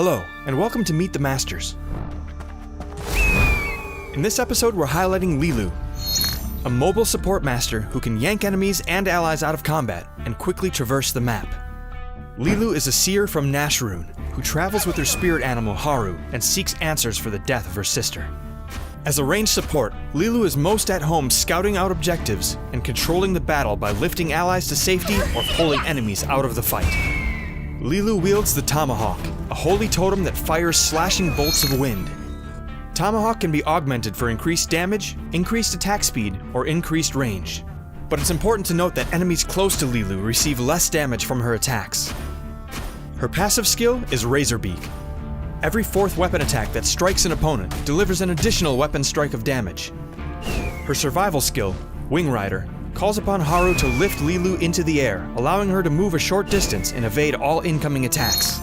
Hello, and welcome to Meet the Masters. In this episode, we're highlighting Lelu, a mobile support master who can yank enemies and allies out of combat and quickly traverse the map. Lelu is a seer from Nashrun who travels with her spirit animal Haru and seeks answers for the death of her sister. As a ranged support, Lelu is most at home scouting out objectives and controlling the battle by lifting allies to safety or pulling enemies out of the fight. Lelu wields the Tomahawk, a holy totem that fires slashing bolts of wind. Tomahawk can be augmented for increased damage, increased attack speed, or increased range. But it's important to note that enemies close to Lelu receive less damage from her attacks. Her passive skill is Razor Beak. Every fourth weapon attack that strikes an opponent delivers an additional weapon strike of damage. Her survival skill, Wing Rider, calls upon Haru to lift Lelu into the air, allowing her to move a short distance and evade all incoming attacks.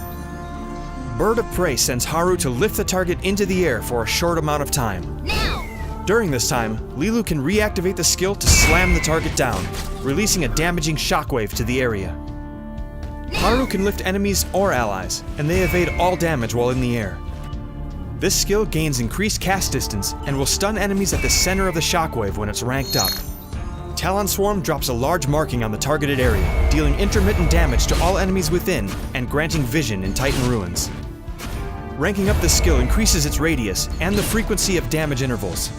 Bird of Prey sends Haru to lift the target into the air for a short amount of time. Now! During this time, Lelu can reactivate the skill to slam the target down, releasing a damaging shockwave to the area. Haru can lift enemies or allies, and they evade all damage while in the air. This skill gains increased cast distance and will stun enemies at the center of the shockwave when it's ranked up. Talon Swarm drops a large marking on the targeted area, dealing intermittent damage to all enemies within and granting vision in Titan Ruins. Ranking up this skill increases its radius and the frequency of damage intervals.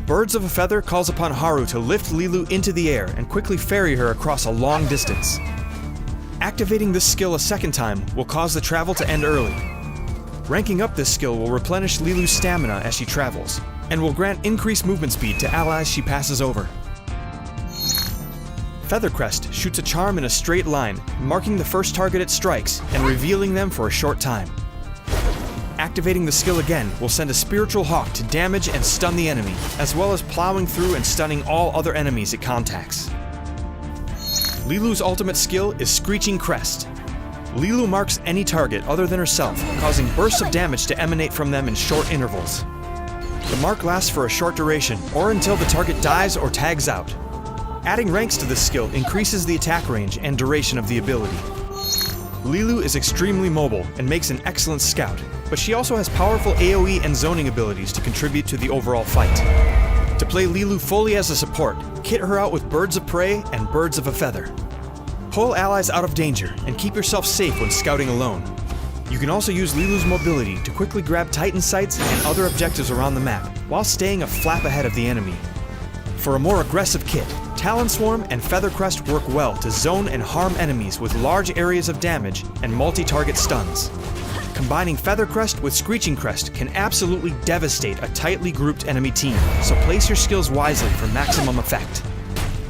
Birds of a Feather calls upon Haru to lift Lelu into the air and quickly ferry her across a long distance. Activating this skill a second time will cause the travel to end early. Ranking up this skill will replenish Lelu's stamina as she travels, and will grant increased movement speed to allies she passes over. Feathercrest shoots a charm in a straight line, marking the first target it strikes and revealing them for a short time. Activating the skill again will send a spiritual hawk to damage and stun the enemy, as well as plowing through and stunning all other enemies it contacts. Lelu's ultimate skill is Screeching Crest. Lelu marks any target other than herself, causing bursts of damage to emanate from them in short intervals. The mark lasts for a short duration, or until the target dies or tags out. Adding ranks to this skill increases the attack range and duration of the ability. Lelu is extremely mobile and makes an excellent scout, but she also has powerful AoE and zoning abilities to contribute to the overall fight. To play Lelu fully as a support, kit her out with Birds of Prey and Birds of a Feather. Pull allies out of danger and keep yourself safe when scouting alone. You can also use Lelu's mobility to quickly grab Titan sights and other objectives around the map, while staying a flap ahead of the enemy. For a more aggressive kit, Talon Swarm and Feathercrest work well to zone and harm enemies with large areas of damage and multi-target stuns. Combining Feathercrest with Screeching Crest can absolutely devastate a tightly grouped enemy team, so place your skills wisely for maximum effect.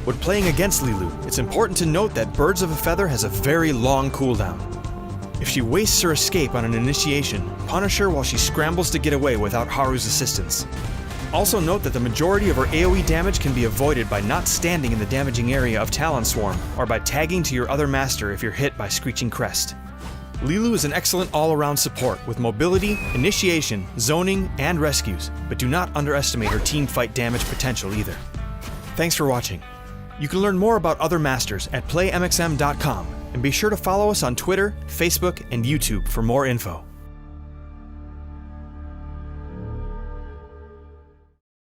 When playing against Lelu, it's important to note that Birds of a Feather has a very long cooldown. If she wastes her escape on an initiation, punish her while she scrambles to get away without Haru's assistance. Also note that the majority of her AoE damage can be avoided by not standing in the damaging area of Talon Swarm, or by tagging to your other master if you're hit by Screeching Crest. Lelu is an excellent all-around support with mobility, initiation, zoning, and rescues, but do not underestimate her team fight damage potential either. Thanks for watching. You can learn more about other masters at playmxm.com, and be sure to follow us on Twitter, Facebook, and YouTube for more info.